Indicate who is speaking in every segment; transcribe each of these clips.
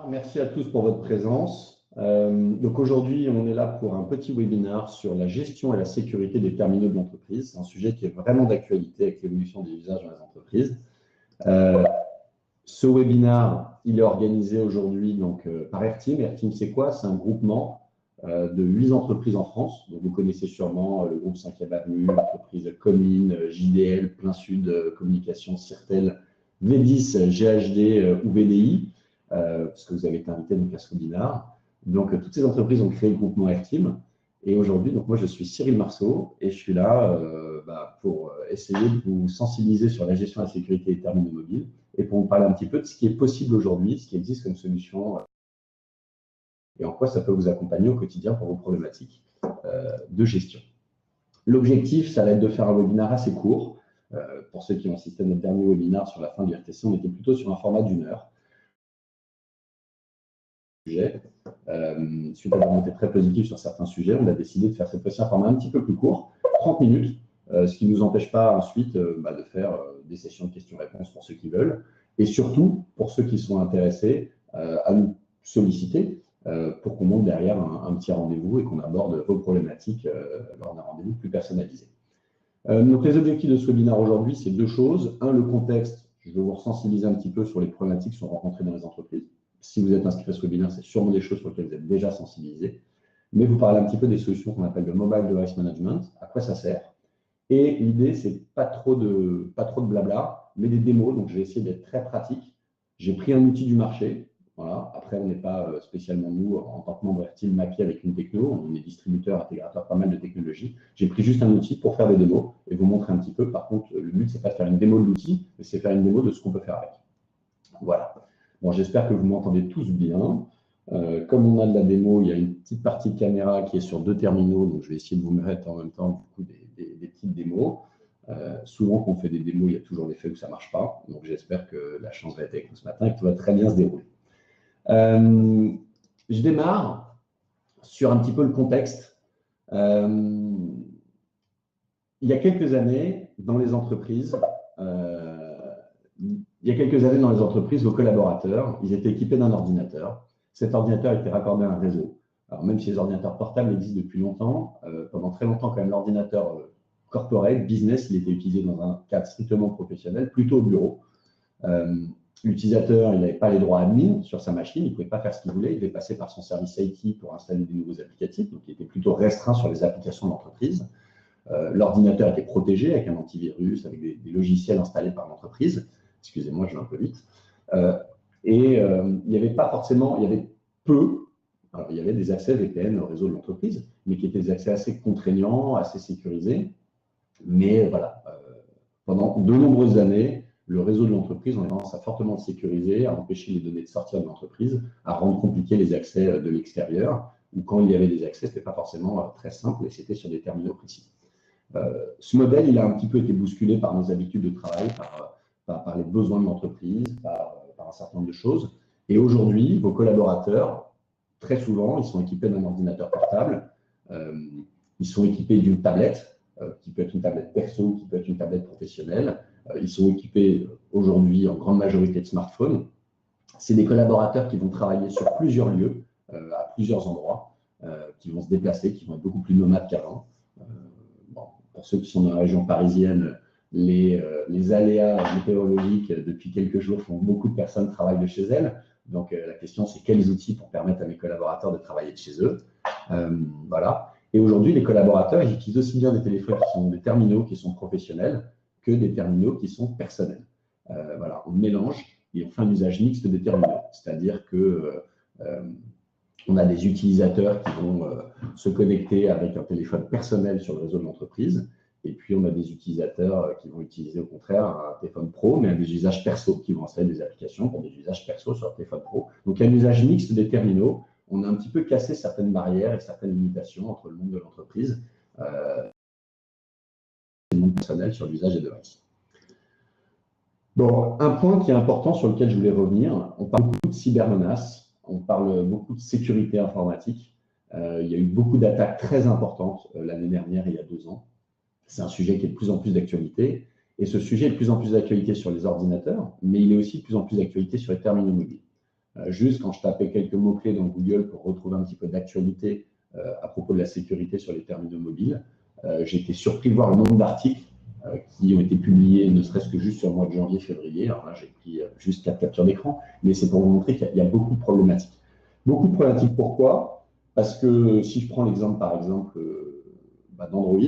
Speaker 1: Merci à tous pour votre présence. Donc aujourd'hui, on est là pour un petit webinaire sur la gestion et la sécurité des terminaux de l'entreprise. C'est un sujet qui est vraiment d'actualité avec l'évolution des usages dans les entreprises. Ce webinaire, il est organisé aujourd'hui par Airteam. Airteam, c'est quoi? C'est un groupement de 8 entreprises en France. Donc, vous connaissez sûrement le groupe 5e Avenue, l'entreprise Comine, JDL, Plein Sud Communication, Cirtel, V10, GHD ou VDI. Parce que vous avez été invité à ce webinaire. Donc, toutes ces entreprises ont créé le groupement Airteam. Et aujourd'hui, moi, je suis Cyril Marceau et je suis là pour essayer de vous sensibiliser sur la gestion et la sécurité des terminaux mobiles et pour vous parler un petit peu de ce qui est possible aujourd'hui, ce qui existe comme solution et en quoi ça peut vous accompagner au quotidien pour vos problématiques de gestion. L'objectif, ça va être de faire un webinaire assez court. Pour ceux qui ont assisté à notre dernier webinaire sur la fin du RTC, on était plutôt sur un format d'1 heure. Suite à des remontées très positives sur certains sujets, on a décidé de faire cette fois-ci un format un petit peu plus court, 30 minutes, ce qui ne nous empêche pas ensuite de faire des sessions de questions-réponses pour ceux qui veulent, et surtout pour ceux qui sont intéressés à nous solliciter pour qu'on monte derrière un petit rendez-vous et qu'on aborde vos problématiques lors d'un rendez-vous plus personnalisé. Donc les objectifs de ce webinaire aujourd'hui, c'est 2 choses. Un, le contexte, je vais vous sensibiliser un petit peu sur les problématiques qui sont rencontrées dans les entreprises. Si vous êtes inscrit à ce webinaire, c'est sûrement des choses sur lesquelles vous êtes déjà sensibilisé. Mais vous parlez un petit peu des solutions qu'on appelle le Mobile Device Management, à quoi ça sert. Et l'idée, c'est pas trop de blabla, mais des démos. Donc, je vais essayer d'être très pratique. J'ai pris un outil du marché. Voilà. Après, on n'est pas spécialement, nous, en tant que membre Airteam, mappé avec une techno. On est distributeur, intégrateur, pas mal de technologies. J'ai pris juste un outil pour faire des démos et vous montrer un petit peu. Par contre, le but, c'est pas de faire une démo de l'outil, mais c'est faire une démo de ce qu'on peut faire avec. Voilà. Bon, j'espère que vous m'entendez tous bien. Comme on a de la démo, il y a une petite partie de caméra qui est sur 2 terminaux, donc je vais essayer de vous mettre en même temps du coup, des petites démos. Souvent, quand on fait des démos, il y a toujours des faits où ça ne marche pas. Donc, j'espère que la chance va être avec nous ce matin et que tout va très bien se dérouler. Je démarre sur un petit peu le contexte. Il y a quelques années, dans les entreprises, vos collaborateurs, ils étaient équipés d'un ordinateur. Cet ordinateur était raccordé à un réseau. Alors, même si les ordinateurs portables existent depuis longtemps, pendant très longtemps, quand même, l'ordinateur corporate, business, il était utilisé dans un cadre strictement professionnel, plutôt au bureau. L'utilisateur, il n'avait pas les droits admin sur sa machine, il ne pouvait pas faire ce qu'il voulait, il devait passer par son service IT pour installer des nouveaux applicatifs, donc il était plutôt restreint sur les applications de l'entreprise. L'ordinateur était protégé avec un antivirus, avec des logiciels installés par l'entreprise. Excusez-moi, je vais un peu vite. Il n'y avait pas forcément, il y avait peu, alors il y avait des accès VPN au réseau de l'entreprise, mais qui étaient des accès assez contraignants, assez sécurisés. Mais voilà, pendant de nombreuses années, le réseau de l'entreprise, on a tendance à fortement le sécuriser, à empêcher les données de sortir de l'entreprise, à rendre compliqué les accès de l'extérieur, ou quand il y avait des accès, ce n'était pas forcément très simple et c'était sur des terminaux précis. Ce modèle, il a un petit peu été bousculé par nos habitudes de travail, par les besoins de l'entreprise, par un certain nombre de choses. Et aujourd'hui, vos collaborateurs, très souvent, ils sont équipés d'un ordinateur portable, ils sont équipés d'une tablette, qui peut être une tablette perso, qui peut être une tablette professionnelle. Ils sont équipés aujourd'hui en grande majorité de smartphones. C'est des collaborateurs qui vont travailler sur plusieurs lieux, à plusieurs endroits, qui vont se déplacer, qui vont être beaucoup plus nomades qu'avant. Pour ceux qui sont dans la région parisienne, les aléas météorologiques depuis quelques jours font que beaucoup de personnes travaillent de chez elles. Donc, la question, c'est quels outils pour permettre à mes collaborateurs de travailler de chez eux. Voilà. Et aujourd'hui, les collaborateurs, ils utilisent aussi bien des téléphones qui sont des terminaux qui sont professionnels que des terminaux qui sont personnels. Voilà, on mélange et on fait un usage mixte des terminaux. C'est-à-dire que on a des utilisateurs qui vont se connecter avec un téléphone personnel sur le réseau de l'entreprise. Et puis, on a des utilisateurs qui vont utiliser au contraire un téléphone pro, mais à des usages perso, qui vont installer des applications pour des usages perso sur le téléphone pro. Donc, il y a un usage mixte des terminaux. On a un petit peu cassé certaines barrières et certaines limitations entre le monde de l'entreprise et le monde personnel sur l'usage des devices. Bon, un point qui est important sur lequel je voulais revenir, on parle beaucoup de cybermenaces, on parle beaucoup de sécurité informatique. Il y a eu beaucoup d'attaques très importantes l'année dernière et il y a 2 ans. C'est un sujet qui est de plus en plus d'actualité. Et ce sujet est de plus en plus d'actualité sur les ordinateurs, mais il est aussi de plus en plus d'actualité sur les terminaux mobiles. Juste quand je tapais quelques mots-clés dans Google pour retrouver un petit peu d'actualité à propos de la sécurité sur les terminaux mobiles, j'ai été surpris de voir le nombre d'articles qui ont été publiés, ne serait-ce que juste sur le mois de janvier, février. Alors là, j'ai pris juste 4 captures d'écran, mais c'est pour vous montrer qu'il y a beaucoup de problématiques. Beaucoup de problématiques, pourquoi? Parce que si je prends l'exemple, par exemple, d'Android,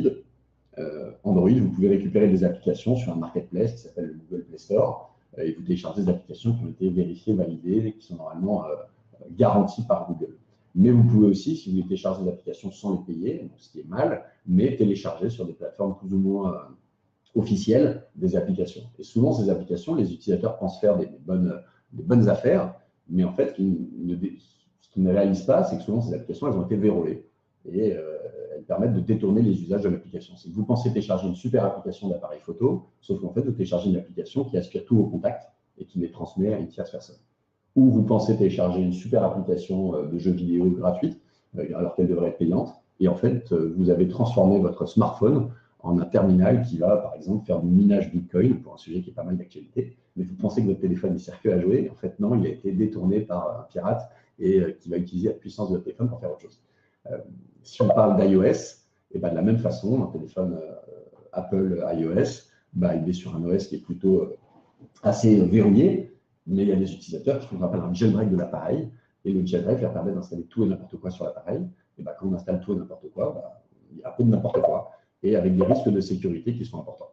Speaker 1: Android, vous pouvez récupérer des applications sur un marketplace qui s'appelle le Google Play Store, et vous téléchargez des applications qui ont été vérifiées, validées, et qui sont normalement garanties par Google. Mais vous pouvez aussi, si vous voulez télécharger des applications sans les payer, donc ce qui est mal, mais télécharger sur des plateformes plus ou moins officielles des applications. Et souvent, ces applications, les utilisateurs pensent faire des bonnes affaires, mais en fait, ce qu'ils ne réalisent pas, c'est que souvent, ces applications, elles ont été vérolées. Et elles permettent de détourner les usages de l'application. C'est que vous pensez télécharger une super application d'appareil photo, sauf qu'en fait, vous téléchargez une application qui aspire tous vos contacts et qui les transmet à une tierce personne. Ou vous pensez télécharger une super application de jeux vidéo gratuite, alors qu'elle devrait être payante, et en fait, vous avez transformé votre smartphone en un terminal qui va, par exemple, faire du minage Bitcoin, pour un sujet qui est pas mal d'actualité, mais vous pensez que votre téléphone ne sert que à jouer. En fait, non, il a été détourné par un pirate et qui va utiliser la puissance de votre téléphone pour faire autre chose. Si on parle d'iOS, et ben de la même façon, un téléphone Apple iOS, il est sur un OS qui est plutôt assez verrouillé, mais il y a des utilisateurs qui font ce qu'on appelle un jailbreak de l'appareil, et le jailbreak leur permet d'installer tout et n'importe quoi sur l'appareil. Et quand on installe tout et n'importe quoi, il y a un peu de n'importe quoi, et avec des risques de sécurité qui sont importants.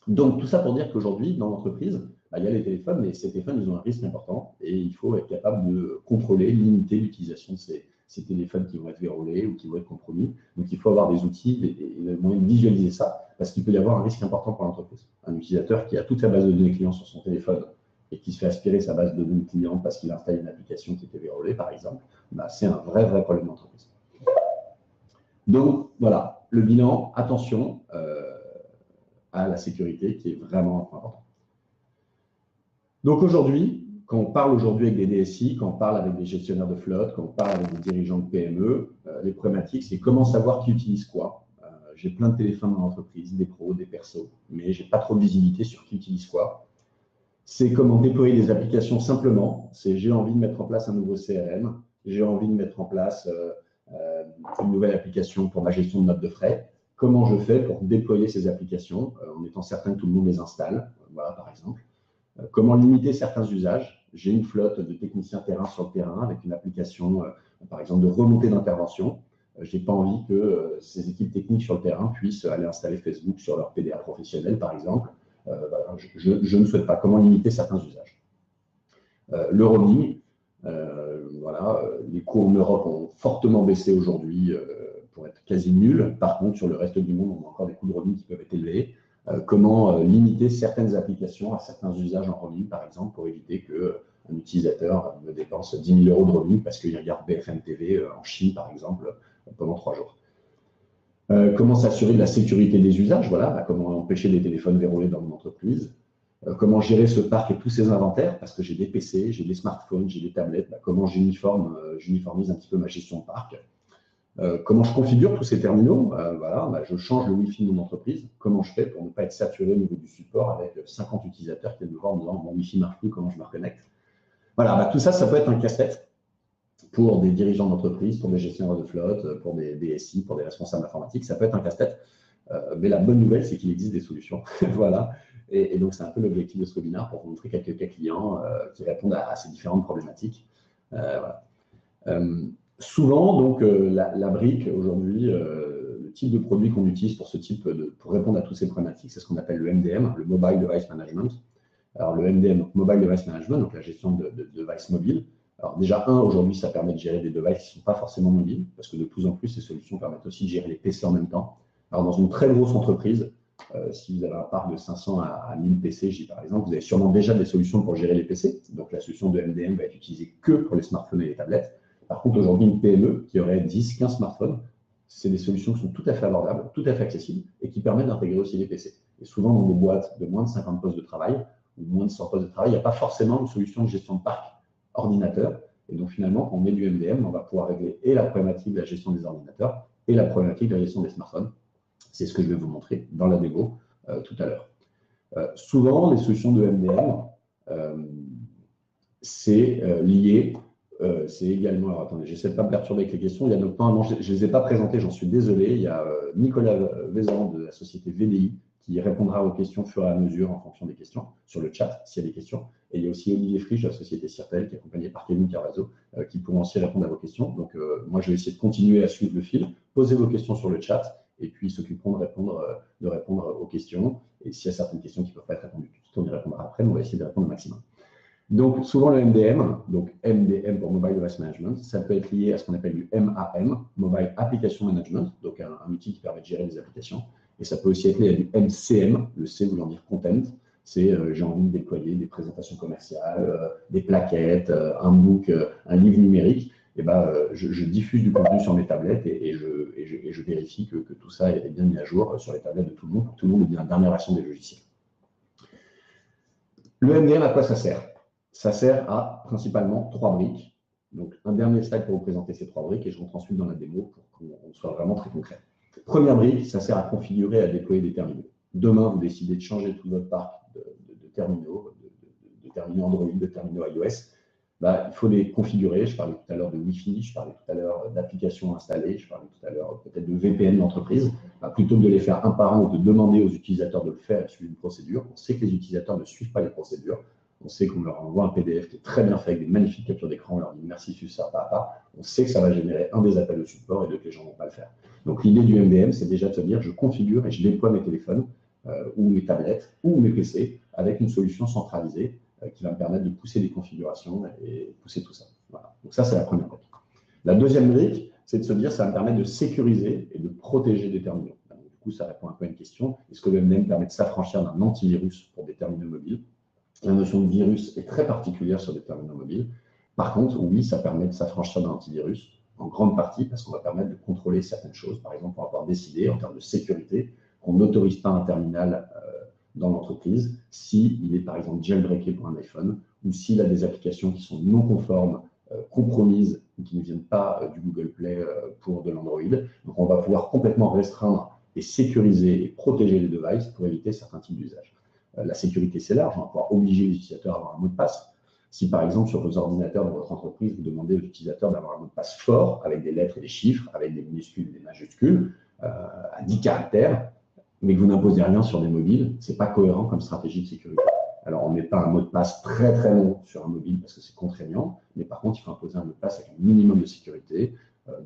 Speaker 1: Donc tout ça pour dire qu'aujourd'hui, dans l'entreprise, il y a les téléphones, mais ces téléphones, ils ont un risque important, et il faut être capable de contrôler, limiter l'utilisation de ces téléphones qui vont être vérolés ou qui vont être compromis. Donc, il faut avoir des outils et des moyens de visualiser ça, parce qu'il peut y avoir un risque important pour l'entreprise. Un utilisateur qui a toute sa base de données client sur son téléphone et qui se fait aspirer sa base de données client parce qu'il installe une application qui était vérolée, par exemple, c'est un vrai problème d'entreprise. Donc, voilà, le bilan, attention à la sécurité qui est vraiment important. Donc, aujourd'hui, quand on parle aujourd'hui avec des DSI, quand on parle avec des gestionnaires de flotte, quand on parle avec des dirigeants de PME, les problématiques, c'est comment savoir qui utilise quoi. J'ai plein de téléphones dans l'entreprise, des pros, des persos, mais je n'ai pas trop de visibilité sur qui utilise quoi. C'est comment déployer des applications simplement. C'est j'ai envie de mettre en place un nouveau CRM, j'ai envie de mettre en place une nouvelle application pour ma gestion de notes de frais. Comment je fais pour déployer ces applications en étant certain que tout le monde les installe, voilà, par exemple. Comment limiter certains usages. J'ai une flotte de techniciens terrain sur le terrain avec une application, par exemple, de remontée d'intervention. Je n'ai pas envie que ces équipes techniques sur le terrain puissent aller installer Facebook sur leur PDA professionnel, par exemple. Je ne souhaite pas. Comment limiter certains usages. Le roaming, les coûts en Europe ont fortement baissé aujourd'hui pour être quasi nuls. Par contre, sur le reste du monde, on a encore des coûts de roaming qui peuvent être élevés. Comment limiter certaines applications à certains usages en roaming, par exemple, pour éviter qu'un utilisateur ne dépense 10 000 € de roaming parce qu'il regarde BFM TV en Chine, par exemple, pendant 3 jours. Comment s'assurer de la sécurité des usages, voilà, comment empêcher des téléphones vérolés dans mon entreprise. Comment gérer ce parc et tous ces inventaires, parce que j'ai des PC, j'ai des smartphones, j'ai des tablettes, comment j'uniformise un petit peu ma gestion de parc. Comment je configure tous ces terminaux, je change le Wi-Fi de mon entreprise. Comment je fais pour ne pas être saturé au niveau du support avec 50 utilisateurs qui viennent me voir en disant mon Wi-Fi ne marche plus, comment je me reconnecte. Voilà, tout ça, ça peut être un casse-tête pour des dirigeants d'entreprise, pour des gestionnaires de flotte, pour des DSI, pour des responsables informatiques. Ça peut être un casse-tête, mais la bonne nouvelle, c'est qu'il existe des solutions. Voilà. Et donc, c'est un peu l'objectif de ce webinaire pour vous montrer quelques cas clients qui répondent à ces différentes problématiques. Voilà. Souvent, donc, la brique aujourd'hui, le type de produit qu'on utilise pour répondre à toutes ces problématiques, c'est ce qu'on appelle le MDM, le Mobile Device Management. Alors, le MDM, donc Mobile Device Management, donc la gestion de devices mobiles. Alors, déjà, aujourd'hui, ça permet de gérer des devices qui ne sont pas forcément mobiles, parce que de plus en plus, ces solutions permettent aussi de gérer les PC en même temps. Alors, dans une très grosse entreprise, si vous avez un parc de 500 à 1000 PC, par exemple, vous avez sûrement déjà des solutions pour gérer les PC. Donc, la solution de MDM va être utilisée que pour les smartphones et les tablettes. Par contre, aujourd'hui, une PME qui aurait 10, 15 smartphones, c'est des solutions qui sont tout à fait abordables, tout à fait accessibles et qui permettent d'intégrer aussi les PC. Et souvent, dans des boîtes de moins de 50 postes de travail ou moins de 100 postes de travail, il n'y a pas forcément une solution de gestion de parc ordinateur. Et donc, finalement, quand on met du MDM, on va pouvoir régler et la problématique de la gestion des ordinateurs et la problématique de la gestion des smartphones. C'est ce que je vais vous montrer dans la démo tout à l'heure. Souvent, les solutions de MDM c'est lié, c'est également, alors attendez, j'essaie de ne pas me perturber avec les questions, il y a notamment, je ne les ai pas présentées, j'en suis désolé, il y a Nicolas Vézan de la société VDI qui répondra aux questions au fur et à mesure en fonction des questions, sur le chat s'il y a des questions. Et il y a aussi Olivier Frisch de la société Cirtel, qui est accompagné par Kevin Carvazo, qui pourront aussi répondre à vos questions. Donc moi, je vais essayer de continuer à suivre le fil, poser vos questions sur le chat, et puis ils s'occuperont de répondre aux questions. Et s'il y a certaines questions qui ne peuvent pas être répondues tout de suite, on y répondra après, mais on va essayer de répondre au maximum. Donc, souvent le MDM, donc MDM pour Mobile Device Management, ça peut être lié à ce qu'on appelle du MAM, Mobile Application Management, donc un outil qui permet de gérer des applications. Et ça peut aussi être lié à du MCM, le C voulant dire Content, c'est j'ai envie de déployer des présentations commerciales, des plaquettes, un book, un livre numérique. Et ben, je diffuse du contenu sur mes tablettes et je vérifie que tout ça est bien mis à jour sur les tablettes de tout le monde, pour que tout le monde ait bien la dernière version des logiciels. Le MDM, à quoi ça sert? Ça sert à principalement 3 briques. Donc, un dernier slide pour vous présenter ces 3 briques et je rentre ensuite dans la démo pour qu'on soit vraiment très concret. Première brique, ça sert à configurer et à déployer des terminaux. Demain, vous décidez de changer tout votre parc de terminaux, de terminaux Android, de terminaux iOS. Bah, il faut les configurer. Je parlais tout à l'heure de Wi-Fi, je parlais tout à l'heure d'applications installées, je parlais tout à l'heure peut-être de VPN d'entreprise. Bah, plutôt que de les faire un par un ou de demander aux utilisateurs de le faire et suivre une procédure, on sait que les utilisateurs ne suivent pas les procédures. On sait qu'on leur envoie un PDF qui est très bien fait avec des magnifiques captures d'écran, on leur dit merci, suivez ça pas à pas. On sait que ça va générer un des appels au support et que les gens ne vont pas le faire. Donc l'idée du MDM, c'est déjà de se dire je configure et je déploie mes téléphones ou mes tablettes ou mes PC avec une solution centralisée qui va me permettre de pousser des configurations et pousser tout ça. Voilà. Donc ça, c'est la première brique. La deuxième brique, c'est de se dire ça va me permettre de sécuriser et de protéger des terminaux. Donc, du coup, ça répond un peu à une question. Est-ce que le MDM permet de s'affranchir d'un antivirus pour des terminaux mobiles? La notion de virus est très particulière sur des terminaux mobiles. Par contre, oui, ça permet de s'affranchir d'un antivirus, en grande partie, parce qu'on va permettre de contrôler certaines choses. Par exemple, on va pouvoir décider, en termes de sécurité, qu'on n'autorise pas un terminal dans l'entreprise s'il est, par exemple, jailbreaké pour un iPhone ou s'il a des applications qui sont non conformes, compromises ou qui ne viennent pas du Google Play pour de l'Android. Donc, on va pouvoir complètement restreindre et sécuriser et protéger les devices pour éviter certains types d'usages. La sécurité, c'est large. On va pouvoir obliger les utilisateurs à avoir un mot de passe. Si, par exemple, sur vos ordinateurs de votre entreprise, vous demandez aux utilisateurs d'avoir un mot de passe fort, avec des lettres et des chiffres, avec des minuscules et des majuscules, à 10 caractères, mais que vous n'imposez rien sur des mobiles, ce n'est pas cohérent comme stratégie de sécurité. Alors, on ne met pas un mot de passe très très long sur un mobile parce que c'est contraignant, mais par contre, il faut imposer un mot de passe avec un minimum de sécurité,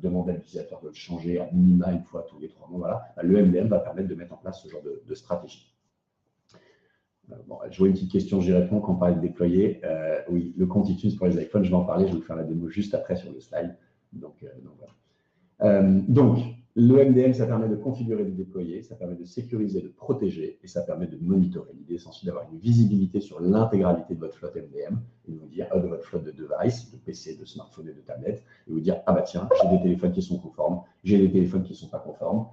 Speaker 1: demander à l'utilisateur de le changer à minima une fois tous les 3 mois. Voilà. Le MDM va permettre de mettre en place ce genre de stratégie. Bon, je vois une petite question, j'y réponds quand on parle de déployer. Oui, le compte iTunes pour les iPhones, je vais en parler, je vais vous faire la démo juste après sur le slide. Donc voilà. Donc, le MDM, ça permet de configurer et de déployer, ça permet de sécuriser, de protéger et ça permet de monitorer. L'idée est ensuite d'avoir une visibilité sur l'intégralité de votre flotte MDM et de vous dire, de votre flotte de devices, de PC, de smartphones et de tablettes, et vous dire, ah bah tiens, j'ai des téléphones qui sont conformes, j'ai des téléphones qui ne sont pas conformes,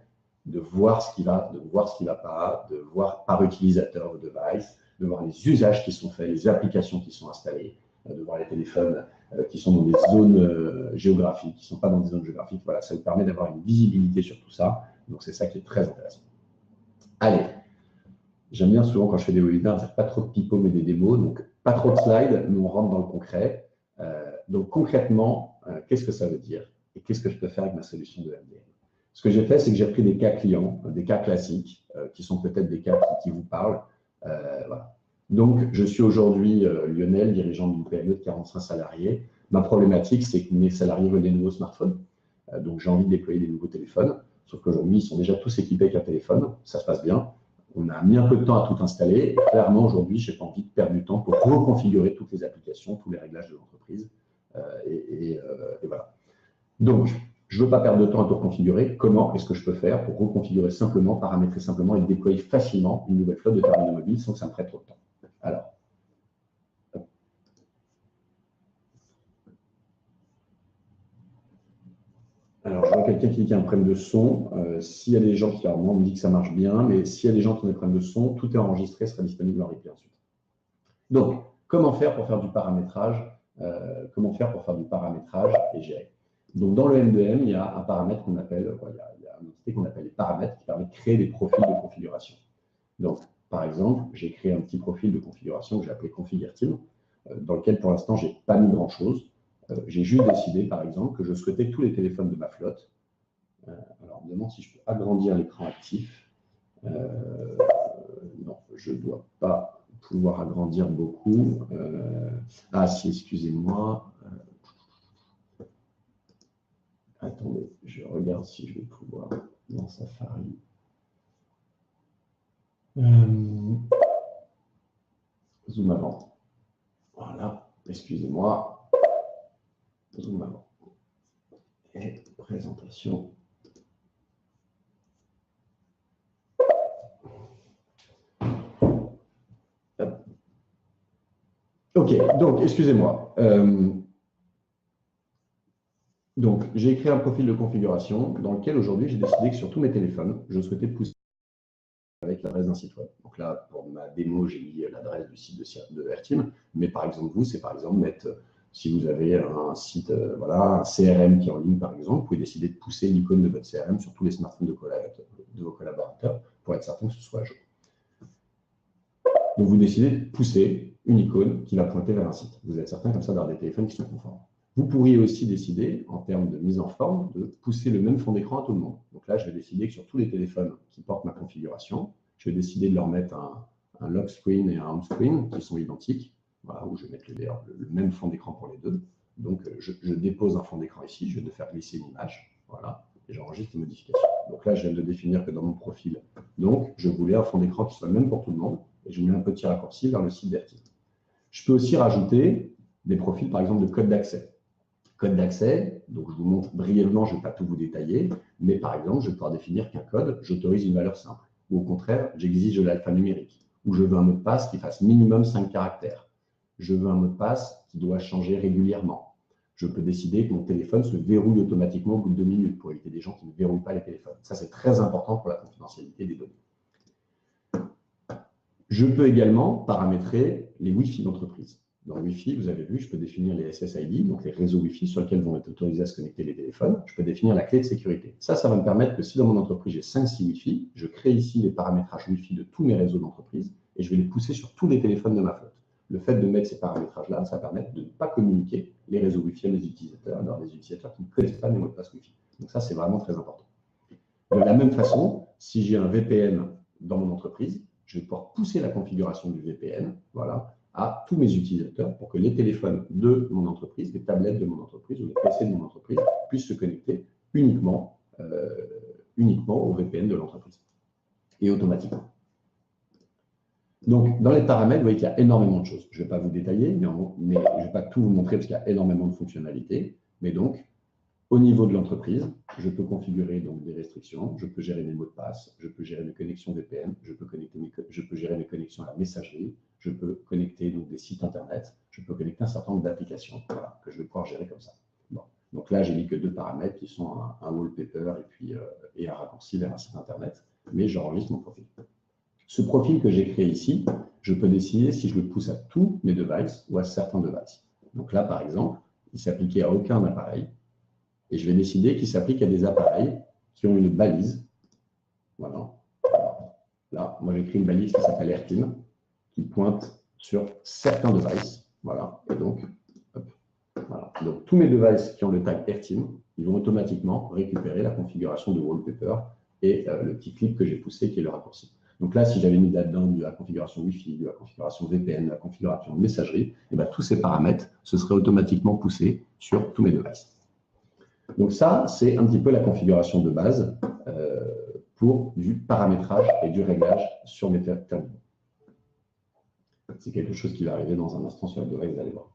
Speaker 1: de voir ce qui va, de voir ce qui ne va pas, de voir par utilisateur vos devices, de voir les usages qui sont faits, les applications qui sont installées, de voir les téléphones qui sont dans des zones géographiques, qui ne sont pas dans des zones géographiques. Voilà, ça vous permet d'avoir une visibilité sur tout ça. Donc, c'est ça qui est très intéressant. Allez, j'aime bien souvent quand je fais des webinaires, dire pas trop de typos mais des démos. Donc, pas trop de slides, mais on rentre dans le concret. Donc, concrètement, qu'est-ce que ça veut dire? Et qu'est-ce que je peux faire avec ma solution de MDM? Ce que j'ai fait, c'est que j'ai pris des cas clients, des cas classiques, qui sont peut-être des cas qui vous parlent. Voilà. Donc, je suis aujourd'hui Lionel, dirigeant d'une PME de 45 salariés. Ma problématique, c'est que mes salariés veulent des nouveaux smartphones. Donc, j'ai envie de déployer des nouveaux téléphones. Sauf qu'aujourd'hui, ils sont déjà tous équipés avec un téléphone. Ça se passe bien. On a mis un peu de temps à tout installer. Et clairement, aujourd'hui, je n'ai pas envie de perdre du temps pour reconfigurer toutes les applications, tous les réglages de l'entreprise. Et voilà. Donc, je ne veux pas perdre de temps à tout reconfigurer. Comment est-ce que je peux faire pour reconfigurer simplement, paramétrer simplement et déployer facilement une nouvelle flotte de terminaux mobiles sans que ça me prenne trop de temps? Alors, je vois quelqu'un qui dit qu'il y a un problème de son. S'il y a des gens qui, alors moi, on me dit que ça marche bien, mais s'il y a des gens qui ont des problèmes de son, tout est enregistré, sera disponible en replay ensuite. Donc, comment faire pour faire du paramétrage et gérer? Donc, dans le M2M, il y a un paramètre qu'on appelle, il y a une entité qu'on appelle les paramètres qui permet de créer des profils de configuration. Donc, par exemple, j'ai créé un petit profil de configuration que j'ai appelé Configure Team. dans lequel pour l'instant, je n'ai pas mis grand-chose. J'ai juste décidé, par exemple, que je souhaitais que tous les téléphones de ma flotte. Alors, on me demande si je peux agrandir l'écran actif. Non, je ne dois pas pouvoir agrandir beaucoup. Ah si, excusez-moi. Attendez, je regarde si je vais pouvoir dans Safari. Zoom avant. Voilà, excusez-moi. Zoom avant. Et présentation. Ok, donc excusez-moi. Donc j'ai créé un profil de configuration dans lequel aujourd'hui j'ai décidé que sur tous mes téléphones, je souhaitais pousser avec l'adresse d'un site web. Donc là, pour ma démo, j'ai mis l'adresse du site de Airteam, mais par exemple, vous, c'est par exemple mettre, si vous avez un site, voilà, un CRM qui est en ligne, par exemple, vous pouvez décider de pousser l'icône de votre CRM sur tous les smartphones de vos collaborateurs pour être certain que ce soit à jour. Donc vous décidez de pousser une icône qui va pointer vers un site. Vous êtes certain comme ça d'avoir des téléphones qui sont conformes. Vous pourriez aussi décider, en termes de mise en forme, de pousser le même fond d'écran à tout le monde. Donc là, je vais décider que sur tous les téléphones qui portent ma configuration, je vais décider de leur mettre un lock screen et un home screen qui sont identiques, voilà, où je vais mettre le même fond d'écran pour les deux. Donc je dépose un fond d'écran ici, je vais de faire glisser une image, voilà, et j'enregistre les modifications. Donc là, je viens de définir que dans mon profil, donc je voulais un fond d'écran qui soit le même pour tout le monde, et je mets un petit raccourci vers le site d'Airteam. Je peux aussi rajouter des profils, par exemple, de code d'accès. Code d'accès, donc je vous montre brièvement, je ne vais pas tout vous détailler, mais par exemple, je vais pouvoir définir qu'un code, j'autorise une valeur simple, ou au contraire, j'exige de l'alphanumérique, ou je veux un mot de passe qui fasse minimum 5 caractères. Je veux un mot de passe qui doit changer régulièrement. Je peux décider que mon téléphone se verrouille automatiquement au bout de 2 minutes pour éviter des gens qui ne verrouillent pas les téléphones. Ça, c'est très important pour la confidentialité des données. Je peux également paramétrer les Wi-Fi d'entreprise. Dans le Wi-Fi, vous avez vu, je peux définir les SSID, donc les réseaux Wi-Fi sur lesquels vont être autorisés à se connecter les téléphones. Je peux définir la clé de sécurité. Ça va me permettre que si dans mon entreprise, j'ai 5-6 Wi-Fi, je crée ici les paramétrages Wi-Fi de tous mes réseaux d'entreprise et je vais les pousser sur tous les téléphones de ma flotte. Le fait de mettre ces paramétrages-là, ça permet de ne pas communiquer les réseaux Wi-Fi à mes utilisateurs, alors des utilisateurs qui ne connaissent pas les mots de passe Wi-Fi. Donc ça, c'est vraiment très important. De la même façon, si j'ai un VPN dans mon entreprise, je vais pouvoir pousser la configuration du VPN, voilà, à tous mes utilisateurs pour que les téléphones de mon entreprise, les tablettes de mon entreprise ou les PC de mon entreprise puissent se connecter uniquement au VPN de l'entreprise et automatiquement. Donc, dans les paramètres, vous voyez qu'il y a énormément de choses. Je ne vais pas vous détailler, mais je ne vais pas tout vous montrer parce qu'il y a énormément de fonctionnalités. Mais donc, au niveau de l'entreprise, je peux configurer donc des restrictions, je peux gérer mes mots de passe, je peux gérer mes connexions VPN, je peux gérer mes connexions à la messagerie, je peux connecter donc des sites internet, je peux connecter un certain nombre d'applications voilà, que je vais pouvoir gérer comme ça. Bon. Donc là, j'ai mis que 2 paramètres qui sont un wallpaper et un raccourci vers un site internet, mais j'enregistre mon profil. Ce profil que j'ai créé ici, je peux décider si je le pousse à tous mes devices ou à certains devices. Donc là, par exemple, il s'appliquait à aucun appareil. Et je vais décider qu'il s'applique à des appareils qui ont une balise. Voilà. Là, moi, j'ai créé une balise qui s'appelle Airteam, qui pointe sur certains devices. Voilà. Et donc, hop, voilà. Donc, tous mes devices qui ont le tag Airteam, ils vont automatiquement récupérer la configuration de wallpaper et le petit clip que j'ai poussé qui est le raccourci. Donc là, si j'avais mis là-dedans de la configuration Wi-Fi, de la configuration VPN, de la configuration de messagerie, et bien, tous ces paramètres, ce seraient automatiquement poussés sur tous mes devices. Donc ça, c'est un petit peu la configuration de base pour du paramétrage et du réglage sur mes terminaux. C'est quelque chose qui va arriver dans un instant sur la device, vous allez voir.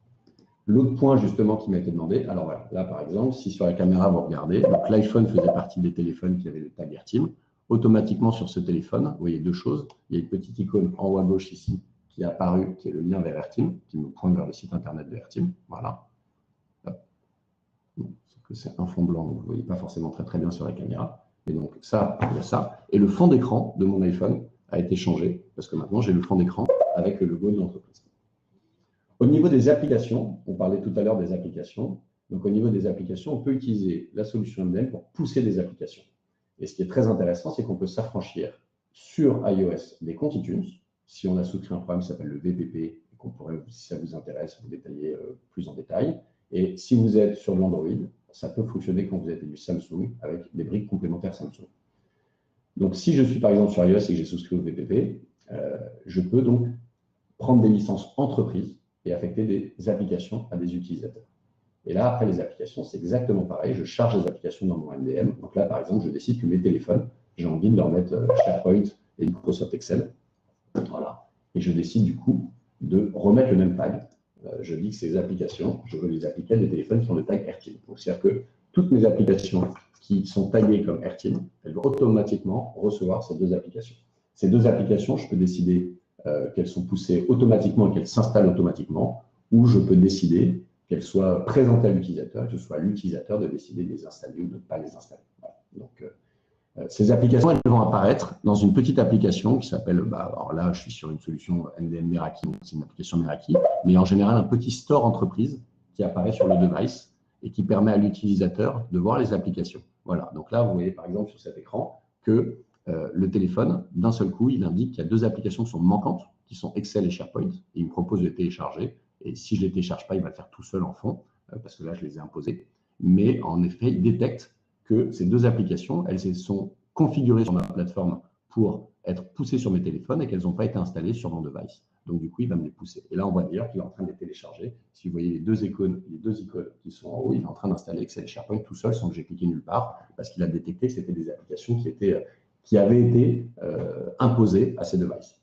Speaker 1: L'autre point justement qui m'a été demandé, alors voilà, là par exemple, si sur la caméra vous regardez, donc l'iPhone faisait partie des téléphones qui avaient le tag Airteam, automatiquement sur ce téléphone, vous voyez deux choses, il y a une petite icône en haut à gauche ici qui est apparue, qui est le lien vers Airteam, qui me pointe vers le site internet de Airteam, voilà. Que c'est un fond blanc, donc vous ne voyez pas forcément très bien sur la caméra. Et donc ça, il y a ça. Et le fond d'écran de mon iPhone a été changé, parce que maintenant j'ai le fond d'écran avec le logo de l'entreprise. Au niveau des applications, on parlait tout à l'heure des applications. Donc au niveau des applications, on peut utiliser la solution MDM pour pousser des applications. Et ce qui est très intéressant, c'est qu'on peut s'affranchir sur iOS des comptes iTunes. Si on a souscrit un programme qui s'appelle le VPP et qu'on pourrait, si ça vous intéresse, vous détailler plus en détail. Et si vous êtes sur de l'Android, ça peut fonctionner quand vous êtes du Samsung avec des briques complémentaires Samsung. Donc, si je suis par exemple sur iOS et que j'ai souscrit au VPP, je peux donc prendre des licences entreprises et affecter des applications à des utilisateurs. Et là, après les applications, c'est exactement pareil. Je charge les applications dans mon MDM. Donc là, par exemple, je décide que mes téléphones, j'ai envie de leur mettre SharePoint et Microsoft Excel. Voilà. Et je décide du coup de remettre le même tag. Je dis que ces applications, je veux les appliquer à des téléphones qui ont le tag AirTeam. Donc, c'est-à-dire que toutes mes applications qui sont taguées comme AirTeam, elles vont automatiquement recevoir ces deux applications. Ces deux applications, je peux décider qu'elles sont poussées automatiquement et qu'elles s'installent automatiquement, ou je peux décider qu'elles soient présentées à l'utilisateur, que ce soit à l'utilisateur de décider de les installer ou de ne pas les installer. Voilà. Donc, ces applications, elles vont apparaître dans une petite application qui s'appelle, alors là, je suis sur une solution MDM Meraki, donc c'est une application Meraki, mais en général, un petit store entreprise qui apparaît sur le device et qui permet à l'utilisateur de voir les applications. Voilà, donc là, vous voyez par exemple sur cet écran que le téléphone, d'un seul coup, il indique qu'il y a deux applications qui sont manquantes, qui sont Excel et SharePoint, et il me propose de les télécharger. Et si je ne les télécharge pas, il va le faire tout seul en fond, parce que là, je les ai imposées. Mais en effet, il détecte que ces deux applications, elles sont configurées sur ma plateforme pour être poussées sur mes téléphones et qu'elles n'ont pas été installées sur mon device. Donc, du coup, il va me les pousser. Et là, on voit d'ailleurs qu'il est en train de les télécharger. Si vous voyez les deux icônes qui sont en haut, il est en train d'installer Excel et SharePoint tout seul sans que j'ai cliqué nulle part parce qu'il a détecté que c'était des applications qui avaient été imposées à ces devices.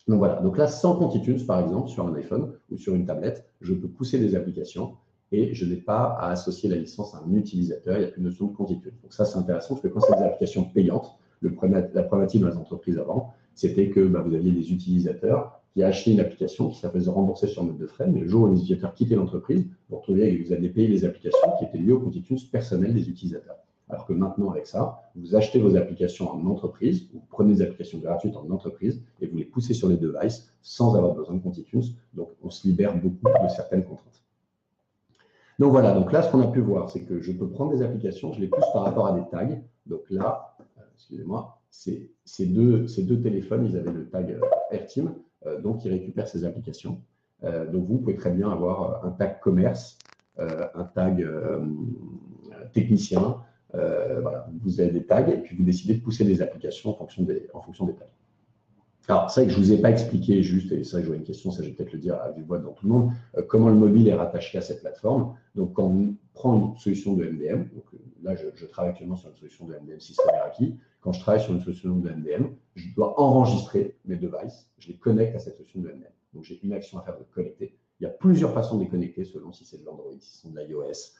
Speaker 1: Donc voilà, donc là, sans ContiTunes, par exemple, sur un iPhone ou sur une tablette, je peux pousser des applications et je n'ai pas à associer la licence à un utilisateur, il n'y a plus de notion de ContiTunes. Donc ça, c'est intéressant parce que quand c'est des applications payantes, la problématique dans les entreprises avant, c'était que vous aviez des utilisateurs qui achetaient une application qui s'appelait rembourser sur note de frais, mais le jour où les utilisateurs quittaient l'entreprise, vous retrouvez que vous aviez payé les applications qui étaient liées au ContiTunes personnel des utilisateurs. Alors que maintenant, avec ça, vous achetez vos applications en entreprise, vous prenez des applications gratuites en entreprise et vous les poussez sur les devices sans avoir besoin de ContiTunes. Donc, on se libère beaucoup de certaines contraintes. Donc voilà, donc là, ce qu'on a pu voir, c'est que je peux prendre des applications, je les pousse par rapport à des tags. Donc là, excusez-moi, ces deux téléphones, ils avaient le tag AirTeam, donc ils récupèrent ces applications. Donc vous pouvez très bien avoir un tag commerce, un tag technicien. Voilà, vous avez des tags et puis vous décidez de pousser des applications en fonction des tags. Alors, c'est vrai que je ne vous ai pas expliqué juste, et c'est vrai que j'aurais une question, ça je vais peut-être le dire à vive voix devant tout le monde, comment le mobile est rattaché à cette plateforme. Donc, quand on prend une solution de MDM, donc là je travaille actuellement sur une solution de MDM System-Meraki, quand je travaille sur une solution de MDM, je dois enregistrer mes devices, je les connecte à cette solution de MDM. Donc, j'ai une action à faire de connecter. Il y a plusieurs façons de les connecter selon si c'est de l'Android, si c'est de l'iOS.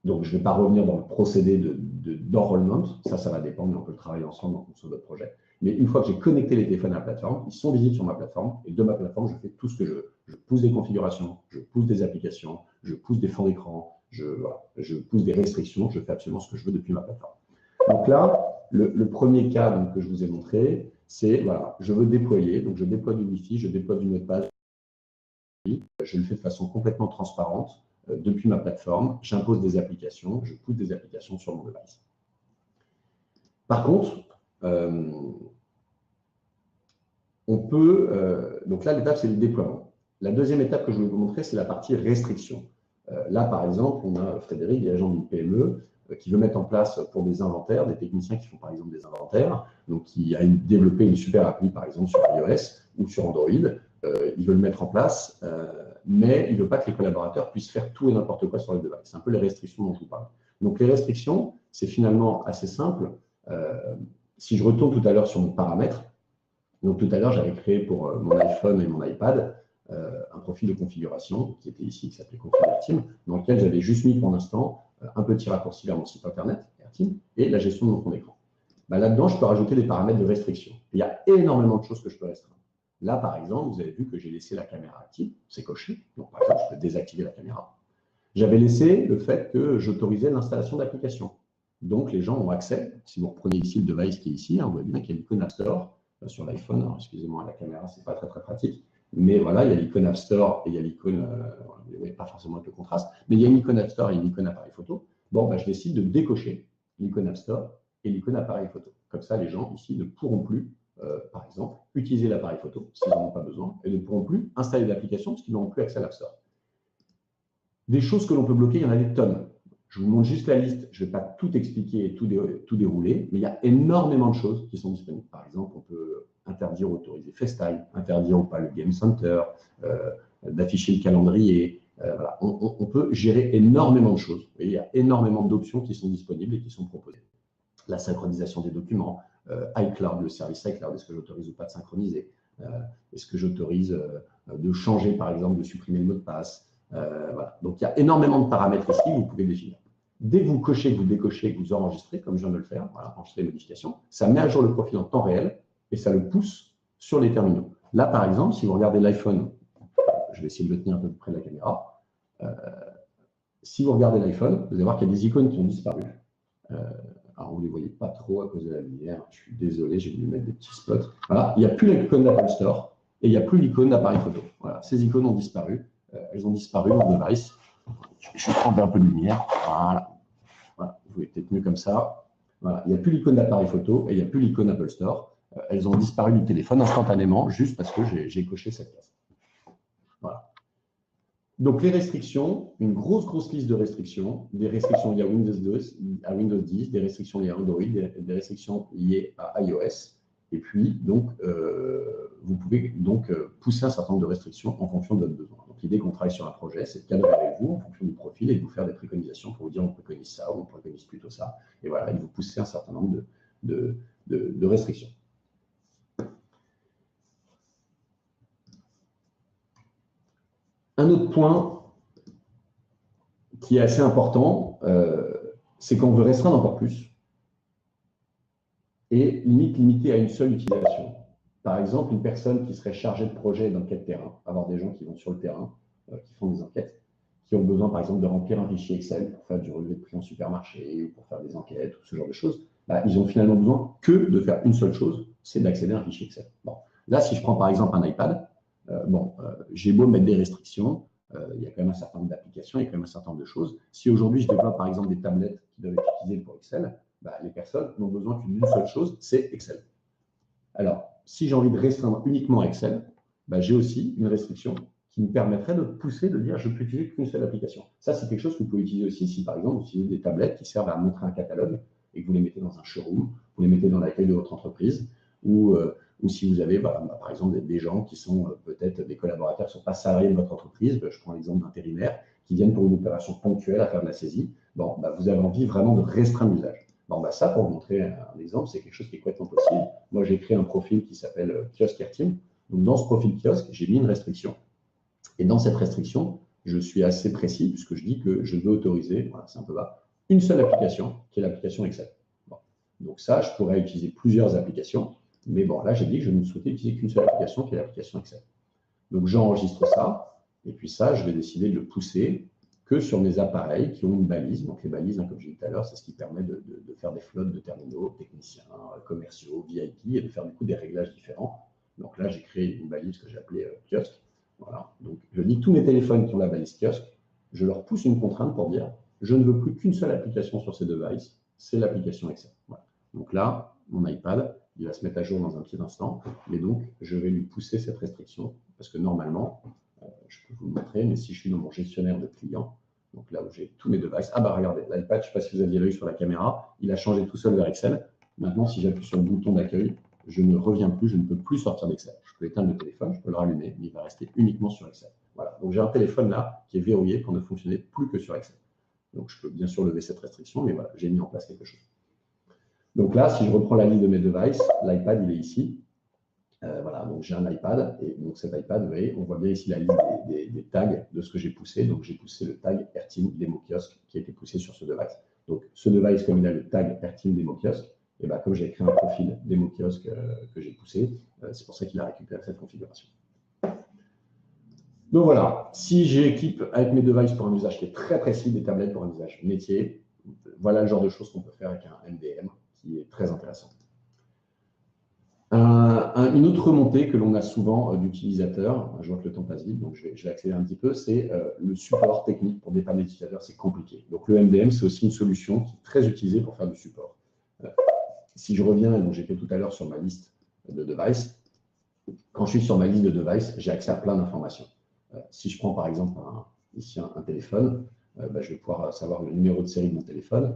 Speaker 1: Donc, je ne vais pas revenir dans le procédé d'enrôlement, ça va dépendre, mais on peut le travailler ensemble en fonction de votre projet. Mais une fois que j'ai connecté les téléphones à la plateforme, ils sont visibles sur ma plateforme, et de ma plateforme, je fais tout ce que je veux. Je pousse des configurations, je pousse des applications, je pousse des fonds d'écran, je pousse des restrictions, je fais absolument ce que je veux depuis ma plateforme. Donc là, le premier cas donc, que je vous ai montré, c'est, voilà, je veux déployer, donc je déploie du Wi-Fi, je déploie du mot de passe, je le fais de façon complètement transparente, depuis ma plateforme, j'impose des applications, je pousse des applications sur mon device. Par contre, on peut, donc là, l'étape, c'est le déploiement. La deuxième étape que je vais vous montrer, c'est la partie restriction. Là, par exemple, on a Frédéric, dirigeant d'une PME, qui veut mettre en place pour des inventaires, des techniciens qui font par exemple des inventaires, donc qui a développé une super appli, par exemple, sur iOS ou sur Android. Il veut le mettre en place, mais il ne veut pas que les collaborateurs puissent faire tout et n'importe quoi sur le device. C'est un peu les restrictions dont je vous parle. Donc, les restrictions, c'est finalement assez simple. Si je retourne tout à l'heure sur mon paramètre, donc tout à l'heure, j'avais créé pour mon iPhone et mon iPad un profil de configuration qui était ici, qui s'appelait Config AirTeam, dans lequel j'avais juste mis pour l'instant un petit raccourci vers mon site internet, AirTeam, et la gestion de mon fond d'écran. Là-dedans, je peux rajouter des paramètres de restriction. Il y a énormément de choses que je peux restreindre. Là, par exemple, vous avez vu que j'ai laissé la caméra active, c'est coché. Donc, par exemple, je peux désactiver la caméra. J'avais laissé le fait que j'autorisais l'installation d'applications. Donc, les gens ont accès, si vous reprenez ici le device qui est ici, vous voyez bien qu'il y a l'icône App Store sur l'iPhone. Excusez-moi, la caméra, ce n'est pas très, très pratique. Mais voilà, il y a l'icône App Store et il y a l'icône, vous voyez pas forcément avec le contraste, mais il y a une icône App Store et une icône appareil photo. Bon, je décide de décocher l'icône App Store et l'icône appareil photo. Comme ça, les gens ici ne pourront plus par exemple, utiliser l'appareil photo s'ils n'en ont pas besoin et ne pourront plus installer l'application parce qu'ils n'auront plus accès à l'App Store. Des choses que l'on peut bloquer, il y en a des tonnes. Je vous montre juste la liste, je ne vais pas tout expliquer et tout dérouler, mais il y a énormément de choses qui sont disponibles. Par exemple, on peut interdire ou autoriser FaceTime, interdire ou pas le Game Center, d'afficher le calendrier. Voilà. On peut gérer énormément de choses. Et il y a énormément d'options qui sont disponibles et qui sont proposées. La synchronisation des documents, iCloud, le service iCloud, est-ce que j'autorise ou pas de synchroniser? Est-ce que j'autorise de changer, par exemple, de supprimer le mot de passe? Voilà. Donc, il y a énormément de paramètres ici que vous pouvez définir. Dès que vous cochez, que vous décochez, que vous enregistrez, comme je viens de le faire, voilà, enregistrer les modifications, ça met à jour le profil en temps réel et ça le pousse sur les terminaux. Là, par exemple, si vous regardez l'iPhone, je vais essayer de le tenir un peu plus près de la caméra. Si vous regardez l'iPhone, vous allez voir qu'il y a des icônes qui ont disparu. Alors, vous ne les voyez pas trop à cause de la lumière. Je suis désolé, j'ai voulu mettre des petits spots. Voilà, il n'y a plus l'icône d'Apple Store et il n'y a plus l'icône d'appareil photo. Voilà, ces icônes ont disparu. Elles ont disparu dans le device. Je vais prendre un peu de lumière. Voilà. Voilà. Vous voyez peut-être mieux comme ça. Voilà. Il n'y a plus l'icône d'appareil photo et il n'y a plus l'icône Apple Store. Elles ont disparu du téléphone instantanément juste parce que j'ai coché cette case. Voilà. Donc, les restrictions, une grosse liste de restrictions. Des restrictions liées à Windows 10, des restrictions liées à Android, des restrictions liées à iOS. Et puis, donc, vous pouvez donc pousser un certain nombre de restrictions en fonction de votre besoin. Donc, l'idée qu'on travaille sur un projet, c'est de cadrer avec vous en fonction du profil et de vous faire des préconisations pour vous dire on préconise ça ou on préconise plutôt ça. Et voilà, et de vous pousser un certain nombre de restrictions. Un autre point qui est assez important, c'est qu'on veut restreindre encore plus et limiter à une seule utilisation. Par exemple, une personne qui serait chargée de projet d'enquête terrain, avoir des gens qui vont sur le terrain, qui font des enquêtes, qui ont besoin, par exemple, de remplir un fichier Excel pour faire du relevé de prix en supermarché ou pour faire des enquêtes ou ce genre de choses, ils ont finalement besoin que de faire une seule chose, c'est d'accéder à un fichier Excel. Bon. Là, si je prends par exemple un iPad, j'ai beau mettre des restrictions, il y a quand même un certain nombre d'applications, il y a quand même un certain nombre de choses. Si aujourd'hui, je développe par exemple des tablettes qui doivent être utilisées pour Excel, les personnes n'ont besoin qu'une seule chose, c'est Excel. Alors, si j'ai envie de restreindre uniquement Excel, j'ai aussi une restriction qui me permettrait de pousser, de dire je ne peux utiliser qu'une seule application. Ça, c'est quelque chose que vous pouvez utiliser aussi si, par exemple, vous utilisez des tablettes qui servent à montrer un catalogue et que vous les mettez dans un showroom, vous les mettez dans l'accueil de votre entreprise, ou si vous avez, par exemple, des gens qui sont peut-être des collaborateurs qui ne sont pas salariés de votre entreprise, je prends l'exemple d'intérimaires qui viennent pour une opération ponctuelle à faire de la saisie, vous avez envie vraiment de restreindre l'usage. Ça, pour vous montrer un exemple, c'est quelque chose qui est complètement possible. Moi, j'ai créé un profil qui s'appelle Kiosque Airteam. Donc, dans ce profil Kiosque, j'ai mis une restriction. Et dans cette restriction, je suis assez précis puisque je dis que je veux autoriser, voilà, c'est un peu bas, une seule application qui est l'application Excel. Bon. Donc ça, je pourrais utiliser plusieurs applications, mais bon, là, j'ai dit que je ne souhaitais utiliser qu'une seule application qui est l'application Excel. Donc j'enregistre ça, et puis ça, je vais décider de le pousser que sur mes appareils qui ont une balise. Donc les balises, comme je l'ai dit tout à l'heure, c'est ce qui permet de faire des flottes de terminaux, techniciens, commerciaux, VIP, et de faire du coup des réglages différents. Donc là, j'ai créé une balise que j'ai appelée kiosque. Voilà. Donc je dis que tous mes téléphones qui ont la balise kiosque, je leur pousse une contrainte pour dire je ne veux plus qu'une seule application sur ces devices, c'est l'application Excel. Voilà. Donc là, mon iPad, il va se mettre à jour dans un petit instant, mais donc je vais lui pousser cette restriction parce que normalement, je peux vous le montrer, mais si je suis dans mon gestionnaire de clients, donc là où j'ai tous mes devices, regardez, l'iPad, je ne sais pas si vous aviez l'œil sur la caméra, il a changé tout seul vers Excel. Maintenant, si j'appuie sur le bouton d'accueil, je ne reviens plus, je ne peux plus sortir d'Excel. Je peux éteindre le téléphone, je peux le rallumer, mais il va rester uniquement sur Excel. Voilà, donc j'ai un téléphone là qui est verrouillé pour ne fonctionner plus que sur Excel. Donc je peux bien sûr lever cette restriction, mais voilà, j'ai mis en place quelque chose. Donc là, si je reprends la liste de mes devices, l'iPad, il est ici. Voilà, donc j'ai un iPad, et donc cet iPad, vous voyez, on voit bien ici la liste des tags de ce que j'ai poussé. Donc j'ai poussé le tag Airteam Demo Kiosque qui a été poussé sur ce device. Donc ce device, comme il a le tag Airteam Demo Kiosque, et comme j'ai créé un profil Demo Kiosque que j'ai poussé, c'est pour ça qu'il a récupéré cette configuration. Donc voilà, si j'équipe avec mes devices pour un usage qui est très précis, des tablettes pour un usage métier, voilà le genre de choses qu'on peut faire avec un MDM qui est très intéressant. Une autre remontée que l'on a souvent d'utilisateurs, je vois que le temps passe vite, donc je vais accélérer un petit peu, c'est le support technique pour dépanner les utilisateurs, c'est compliqué. Donc le MDM, c'est aussi une solution qui est très utilisée pour faire du support. Si je reviens, donc j'étais tout à l'heure sur ma liste de devices. Quand je suis sur ma liste de devices, j'ai accès à plein d'informations. Si je prends par exemple ici un téléphone, je vais pouvoir savoir le numéro de série de mon téléphone.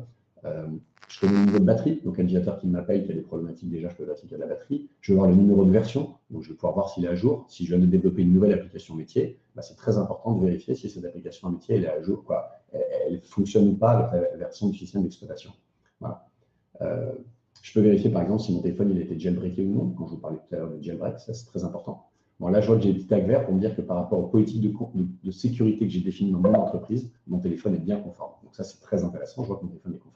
Speaker 1: Je connais le niveau de batterie, donc un utilisateur qui m'appelle, qui a des problématiques déjà, je peux vérifier qu'il y a de la batterie. Je vais voir le numéro de version, donc je vais pouvoir voir s'il est à jour. Si je viens de développer une nouvelle application métier, c'est très important de vérifier si cette application métier elle est à jour, elle fonctionne ou pas avec la version du système d'exploitation. Voilà. Je peux vérifier par exemple si mon téléphone il a été jailbreaké ou non. Quand je vous parlais tout à l'heure de jailbreak, ça c'est très important. Bon, là, je vois que j'ai des petits tags verts pour me dire que par rapport aux politiques de sécurité que j'ai définies dans mon entreprise, mon téléphone est bien conforme. Donc ça, c'est très intéressant. Je vois que mon téléphone est conforme.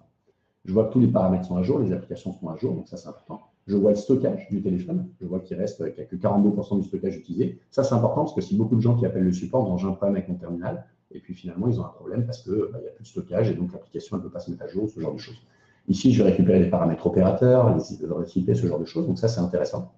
Speaker 1: Je vois que tous les paramètres sont à jour, les applications sont à jour, donc ça, c'est important. Je vois le stockage du téléphone. Je vois qu'il reste qu'il n'y a que 42% du stockage utilisé. Ça, c'est important parce que si beaucoup de gens qui appellent le support disent j'ai un problème avec mon terminal, et puis finalement, ils ont un problème parce qu'il n'y a plus de stockage et donc l'application ne peut pas se mettre à jour, ce genre de choses. Ici, je vais récupérer les paramètres opérateurs, les adresses IP, ce genre de choses. Donc ça, c'est intéressant.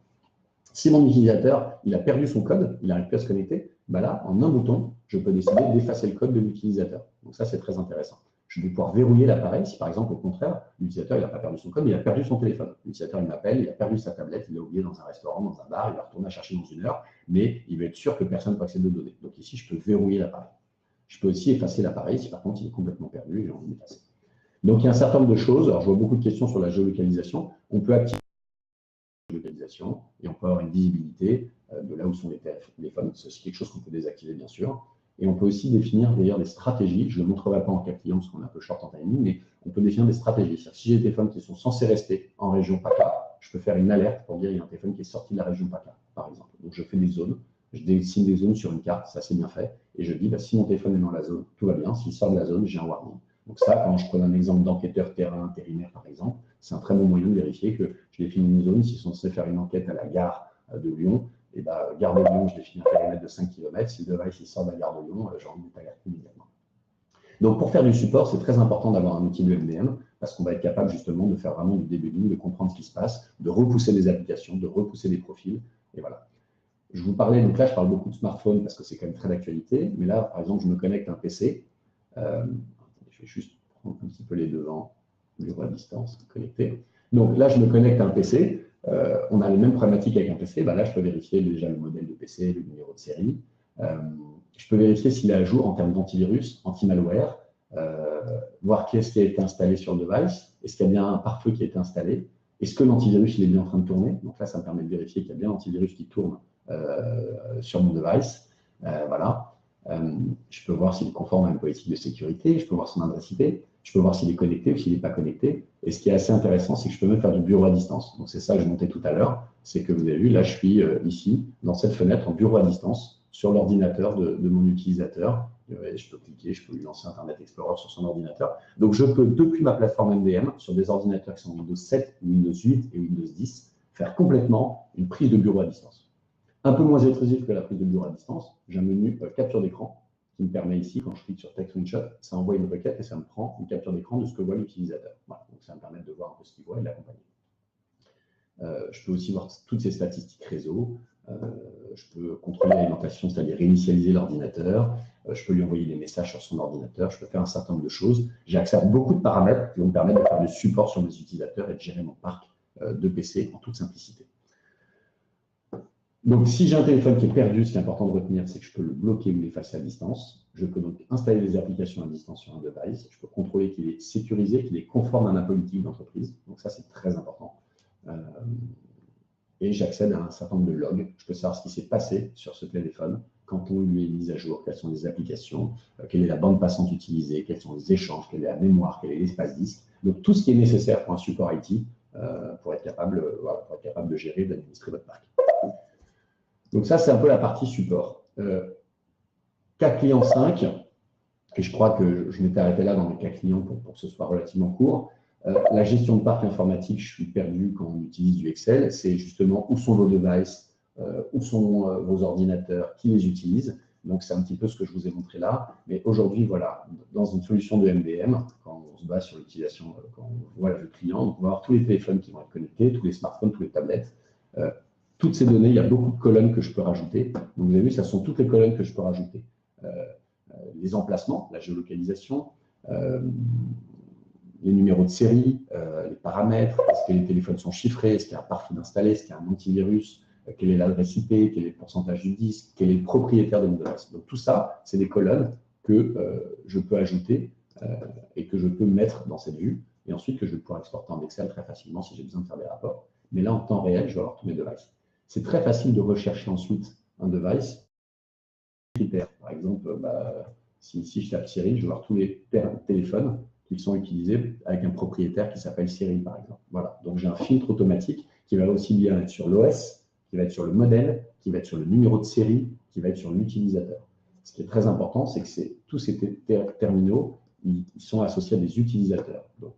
Speaker 1: Si mon utilisateur il a perdu son code, il n'arrive plus à se connecter, là, en un bouton, je peux décider d'effacer le code de l'utilisateur. Donc ça, c'est très intéressant. Je vais pouvoir verrouiller l'appareil si, par exemple, au contraire, l'utilisateur n'a pas perdu son code, mais il a perdu son téléphone. L'utilisateur, il m'appelle, il a perdu sa tablette, il l'a oublié dans un restaurant, dans un bar, il va retourner à chercher dans 1 heure, mais il veut être sûr que personne ne peut accéder aux données. Donc ici, je peux verrouiller l'appareil. Je peux aussi effacer l'appareil si, par contre, il est complètement perdu et j'ai envie d'effacer. Donc, il y a un certain nombre de choses. Alors, je vois beaucoup de questions sur la géolocalisation. On peut activer la géolocalisation et on peut avoir une visibilité de là où sont les téléphones. C'est aussi quelque chose qu'on peut désactiver, bien sûr. Et on peut aussi définir d'ailleurs des stratégies. Je ne le montrerai pas en cas client parce qu'on est un peu short en timing, mais on peut définir des stratégies. C'est-à-dire, si j'ai des téléphones qui sont censés rester en région PACA, je peux faire une alerte pour dire qu'il y a un téléphone qui est sorti de la région PACA, par exemple. Donc, je fais des zones. Je dessine des zones sur une carte, ça c'est bien fait. Et je dis, si mon téléphone est dans la zone, tout va bien. S'il sort de la zone, j'ai un warning. Donc ça, quand je prends un exemple d'enquêteur terrain intérimaire, par exemple, c'est un très bon moyen de vérifier que je définis une zone. S'ils sont censés faire une enquête à la gare de Lyon, et gare de Lyon, je définis un périmètre de 5 km. Si le device sort de la gare de Lyon, j'ai envie d'être alerté immédiatement. Donc pour faire du support, c'est très important d'avoir un outil de MDM parce qu'on va être capable justement de faire vraiment du debugging, de comprendre ce qui se passe, de repousser des applications, de repousser des profils. Et voilà. Je vous parlais, donc là, je parle beaucoup de smartphone parce que c'est quand même très d'actualité. Mais là, par exemple, je me connecte à un PC. Je vais juste prendre un petit peu les devants, bureau à distance, connecté. Donc là, je me connecte à un PC. On a les mêmes problématiques avec un PC. Là, je peux vérifier déjà le modèle de PC, le numéro de série. Je peux vérifier s'il est à jour en termes d'antivirus, anti-malware, voir qu'est-ce qui a été installé sur le device, est-ce qu'il y a bien un pare-feu qui a été installé, est-ce que l'antivirus il est bien en train de tourner. Donc là, ça me permet de vérifier qu'il y a bien l'antivirus qui tourne sur mon device. Voilà. Je peux voir s'il est conforme à une politique de sécurité, je peux voir son adresse IP, je peux voir s'il est connecté ou s'il n'est pas connecté. Et ce qui est assez intéressant, c'est que je peux même faire du bureau à distance. Donc c'est ça que je montais tout à l'heure, c'est que vous avez vu, là je suis ici, dans cette fenêtre en bureau à distance, sur l'ordinateur de mon utilisateur. Je peux cliquer, je peux lui lancer Internet Explorer sur son ordinateur. Donc je peux, depuis ma plateforme MDM, sur des ordinateurs qui sont Windows 7, Windows 8 et Windows 10, faire complètement une prise de bureau à distance. Un peu moins intrusif que la prise de bureau à distance. J'ai un menu capture d'écran qui me permet ici, quand je clique sur Text Screenshot, ça envoie une requête et ça me prend une capture d'écran de ce que voit l'utilisateur. Voilà. Donc ça me permet de voir un peu ce qu'il voit et de l'accompagner. Je peux aussi voir toutes ces statistiques réseau. Je peux contrôler l'alimentation, c'est-à-dire réinitialiser l'ordinateur. Je peux lui envoyer des messages sur son ordinateur. Je peux faire un certain nombre de choses. J'ai accès à beaucoup de paramètres qui vont me permettre de faire du support sur mes utilisateurs et de gérer mon parc de PC en toute simplicité. Donc, si j'ai un téléphone qui est perdu, ce qui est important de retenir, c'est que je peux le bloquer ou l'effacer à distance. Je peux donc installer des applications à distance sur un device. Je peux contrôler qu'il est sécurisé, qu'il est conforme à ma politique d'entreprise. Donc, ça, c'est très important. Et j'accède à un certain nombre de logs. Je peux savoir ce qui s'est passé sur ce téléphone, quand on lui est mis à jour, quelles sont les applications, quelle est la bande passante utilisée, quels sont les échanges, quelle est la mémoire, quel est l'espace disque. Donc, tout ce qui est nécessaire pour un support IT pour être capable de gérer, d'administrer votre parc. Donc ça, c'est un peu la partie support. Cas client 5, et je crois que je m'étais arrêté là dans les cas clients pour que ce soit relativement court. La gestion de parc informatique, je suis perdu quand on utilise du Excel. C'est justement où sont vos devices, où sont vos ordinateurs, qui les utilisent. Donc c'est un petit peu ce que je vous ai montré là. Mais aujourd'hui, voilà, dans une solution de MDM, quand on se base sur l'utilisation, quand on voit le client, on peut avoir tous les téléphones qui vont être connectés, tous les smartphones, toutes les tablettes. Toutes ces données, il y a beaucoup de colonnes que je peux rajouter. Donc, vous avez vu, ça sont toutes les colonnes que je peux rajouter. Les emplacements, la géolocalisation, les numéros de série, les paramètres, est-ce que les téléphones sont chiffrés, est-ce qu'il y a un pare-feu installé, est-ce qu'il y a un antivirus, quelle est l'adresse IP, quel est le pourcentage du disque, quel est le propriétaire de mon device. Donc tout ça, c'est des colonnes que je peux ajouter et que je peux mettre dans cette vue, et ensuite que je vais pouvoir exporter en Excel très facilement si j'ai besoin de faire des rapports. Mais là, en temps réel, je vais avoir tous mes devices. C'est très facile de rechercher ensuite un device. Critères. Par exemple, si je tape Cyril, je vais voir tous les téléphones qui sont utilisés avec un propriétaire qui s'appelle Cyril, par exemple. Voilà. Donc, j'ai un filtre automatique qui va aussi bien être sur l'OS, qui va être sur le modèle, qui va être sur le numéro de série, qui va être sur l'utilisateur. Ce qui est très important, c'est que tous ces terminaux, ils sont associés à des utilisateurs. Donc,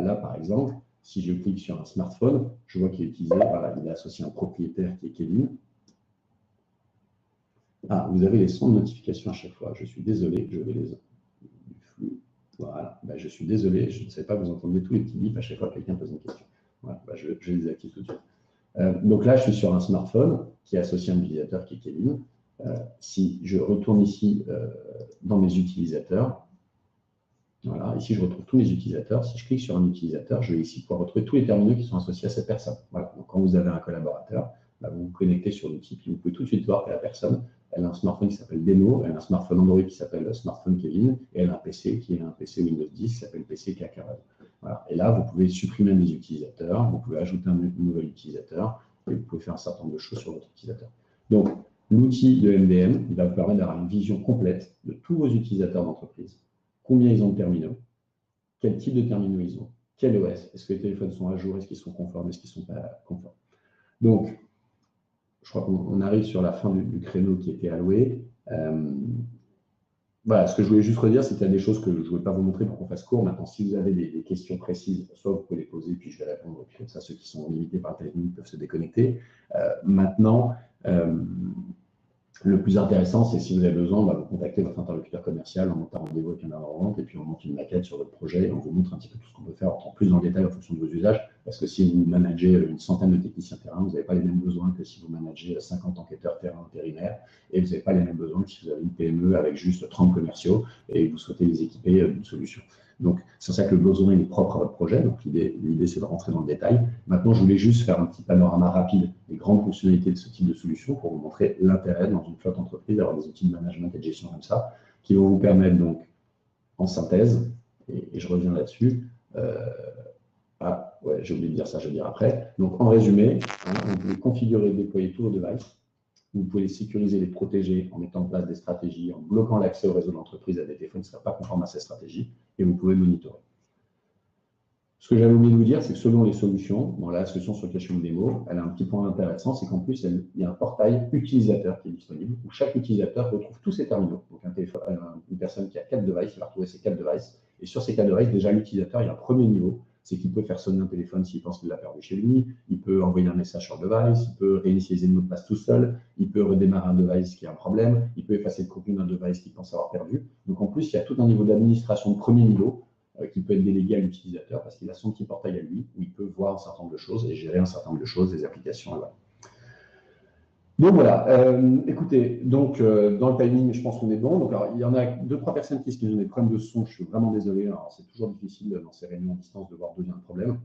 Speaker 1: là, par exemple, si je clique sur un smartphone, je vois qu'il est utilisé, voilà, il est associé à un propriétaire qui est Kevin. Ah, vous avez les sons de notification à chaque fois. Je suis désolé, je vais les... Voilà, je suis désolé, je ne sais pas, vous entendez tous les petits bips à chaque fois que quelqu'un pose une question. Voilà, je les active tout de suite. Donc là, je suis sur un smartphone qui est associé à un utilisateur qui est Kevin. Si je retourne ici dans mes utilisateurs, voilà, ici je retrouve tous mes utilisateurs. Si je clique sur un utilisateur, je vais ici pouvoir retrouver tous les terminaux qui sont associés à cette personne. Voilà, donc quand vous avez un collaborateur, vous vous connectez sur l'outil, puis vous pouvez tout de suite voir que la personne, elle a un smartphone qui s'appelle Demo, elle a un smartphone Android qui s'appelle Smartphone Kevin, et elle a un PC qui est un PC Windows 10 qui s'appelle PC Kakarel. Voilà. Et là, vous pouvez supprimer des utilisateurs, vous pouvez ajouter un nouvel utilisateur, et vous pouvez faire un certain nombre de choses sur votre utilisateur. Donc, l'outil de MDM va vous permettre d'avoir une vision complète de tous vos utilisateurs d'entreprise. Combien ils ont de terminaux, quel type de terminaux ils ont, quel OS, est-ce que les téléphones sont à jour, est-ce qu'ils sont conformes, est-ce qu'ils ne sont pas conformes. Donc, je crois qu'on arrive sur la fin du créneau qui était alloué. Voilà, ce que je voulais juste redire, c'est qu'il y a des choses que je ne voulais pas vous montrer pour qu'on fasse court. Maintenant, si vous avez des questions précises, soit vous pouvez les poser, puis je vais répondre. Puis comme ça, ceux qui sont limités par le timing peuvent se déconnecter. Maintenant, le plus intéressant, c'est si vous avez besoin, vous contactez votre interlocuteur commercial, on monte un rendez-vous avec un avant-vente et puis on monte une maquette sur votre projet et on vous montre un petit peu tout ce qu'on peut faire en plus dans le détail en fonction de vos usages. Parce que si vous managez une centaine de techniciens terrain, vous n'avez pas les mêmes besoins que si vous managez 50 enquêteurs terrain intérimaires et vous n'avez pas les mêmes besoins que si vous avez une PME avec juste 30 commerciaux et vous souhaitez les équiper d'une solution. Donc, c'est pour ça que le besoin est propre à votre projet. Donc, l'idée, c'est de rentrer dans le détail. Maintenant, je voulais juste faire un petit panorama rapide des grandes fonctionnalités de ce type de solution pour vous montrer l'intérêt dans une flotte entreprise d'avoir des outils de management et de gestion comme ça qui vont vous permettre, donc, en synthèse, et je reviens là-dessus. J'ai oublié de dire ça, je vais le dire après. Donc, en résumé, vous pouvez configurer et déployer tous vos devices. Vous pouvez les sécuriser, les protéger en mettant en place des stratégies, en bloquant l'accès au réseau d'entreprise à des téléphones qui ne seraient pas conformes à ces stratégies, et vous pouvez monitorer. Ce que j'avais oublié de vous dire, c'est que selon les solutions, dans la solution sur laquelle je fais une démo, elle a un petit point intéressant, c'est qu'en plus, il y a un portail utilisateur qui est disponible, où chaque utilisateur retrouve tous ses terminaux. Donc, une personne qui a 4 devices, il va retrouver ses 4 devices, et sur ces 4 devices, déjà, l'utilisateur, il y a un premier niveau, c'est qu'il peut faire sonner un téléphone s'il pense qu'il l'a perdu chez lui, il peut envoyer un message sur le device, il peut réinitialiser le mot de passe tout seul, il peut redémarrer un device qui a un problème, il peut effacer le contenu d'un device qu'il pense avoir perdu. Donc en plus, il y a tout un niveau d'administration de premier niveau qui peut être délégué à l'utilisateur parce qu'il a son petit portail à lui où il peut voir un certain nombre de choses et gérer un certain nombre de choses, des applications. Voilà. Donc voilà, écoutez, dans le timing, je pense qu'on est bon. Donc, alors, il y en a 2-3 personnes qui ont des problèmes de son, je suis vraiment désolé. C'est toujours difficile dans ces réunions à distance de voir d'où vient le problème.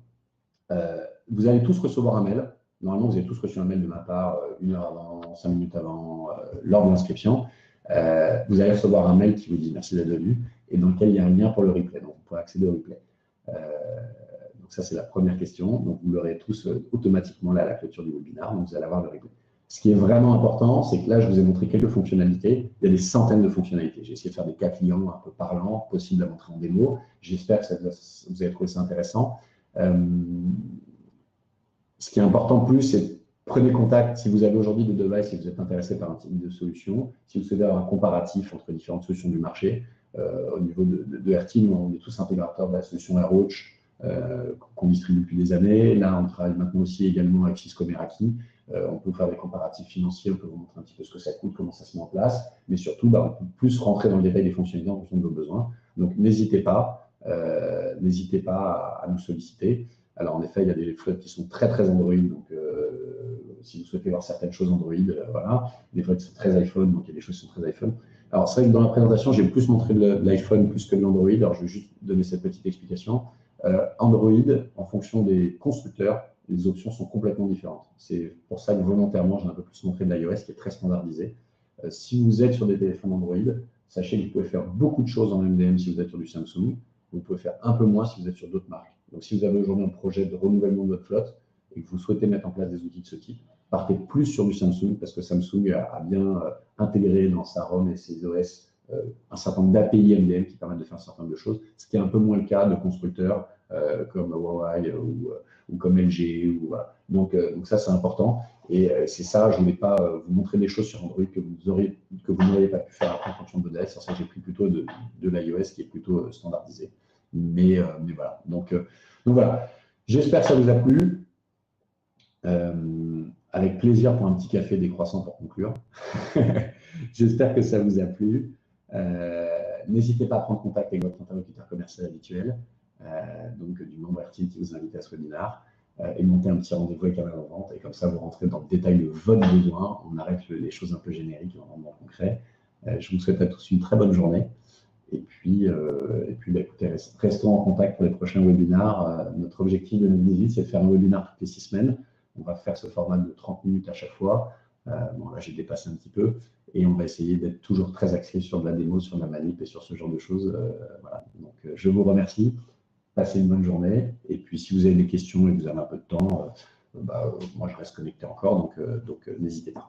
Speaker 1: Vous allez tous recevoir un mail. Normalement, vous avez tous reçu un mail de ma part 1 heure avant, 5 minutes avant, lors de l'inscription. Vous allez recevoir un mail qui vous dit merci d'être venu et dans lequel il y a un lien pour le replay. Donc, vous pourrez accéder au replay. Donc, ça, c'est la première question. Donc, vous l'aurez tous automatiquement là à la clôture du webinaire. Donc, vous allez avoir le replay. Ce qui est vraiment important, c'est que là, je vous ai montré quelques fonctionnalités. Il y a des centaines de fonctionnalités. J'ai essayé de faire des cas clients un peu parlants, possibles à montrer en démo. J'espère que vous avez trouvé ça intéressant. Ce qui est important plus, c'est prenez contact si vous avez aujourd'hui des devices et que vous êtes intéressé par un type de solution. Si vous souhaitez avoir un comparatif entre différentes solutions du marché, au niveau de RTIM, on est tous intégrateurs de la solution AirWatch qu'on distribue depuis des années. Là, on travaille maintenant aussi également avec Cisco Meraki. On peut faire des comparatifs financiers, on peut vous montrer un petit peu ce que ça coûte, comment ça se met en place, mais surtout, on peut plus rentrer dans le détail des fonctionnalités en fonction de vos besoins. Donc, n'hésitez pas à nous solliciter. Alors, en effet, il y a des flottes qui sont très, très Android, donc si vous souhaitez voir certaines choses Android, voilà. Des flottes qui sont très iPhone, donc il y a des choses qui sont très iPhone. Alors, c'est vrai que dans la présentation, j'ai plus montré de l'iPhone plus que de l'Android. Alors, je vais juste donner cette petite explication. Android, en fonction des constructeurs, les options sont complètement différentes. C'est pour ça que volontairement, j'ai un peu plus montré de l'iOS qui est très standardisé. Si vous êtes sur des téléphones Android, sachez que vous pouvez faire beaucoup de choses en MDM si vous êtes sur du Samsung. Vous pouvez faire un peu moins si vous êtes sur d'autres marques. Donc, si vous avez aujourd'hui un projet de renouvellement de votre flotte et que vous souhaitez mettre en place des outils de ce type, partez plus sur du Samsung parce que Samsung a bien intégré dans sa ROM et ses OS un certain nombre d'API MDM qui permettent de faire un certain nombre de choses, ce qui est un peu moins le cas de constructeurs comme Huawei ou comme LG. Donc ça, c'est important. Et c'est ça, je ne voulais pas vous montrer des choses sur Android que vous n'auriez pas pu faire après en fonction de votre device. C'est ça que j'ai pris plutôt de l'iOS qui est plutôt standardisé. Mais voilà. Donc voilà. J'espère que ça vous a plu. Avec plaisir pour un petit café décroissant pour conclure. J'espère que ça vous a plu. N'hésitez pas à prendre contact avec votre interlocuteur commercial habituel, donc du membre RTL qui vous invite à ce webinaire, et monter un petit rendez-vous avec un avant-vente. Et comme ça, vous rentrez dans le détail de votre besoin. On arrête les choses un peu génériques et on rentre dans le concret. Je vous souhaite à tous une très bonne journée. Et puis écoutez, restons en contact pour les prochains webinaires. Notre objectif de 2018, c'est de faire un webinaire toutes les 6 semaines. On va faire ce format de 30 minutes à chaque fois. Bon, là, j'ai dépassé un petit peu. Et on va essayer d'être toujours très axé sur de la démo, sur de la manip et sur ce genre de choses. Voilà. Donc, je vous remercie. Passez une bonne journée. Et puis, si vous avez des questions et que vous avez un peu de temps, moi, je reste connecté encore. Donc n'hésitez pas.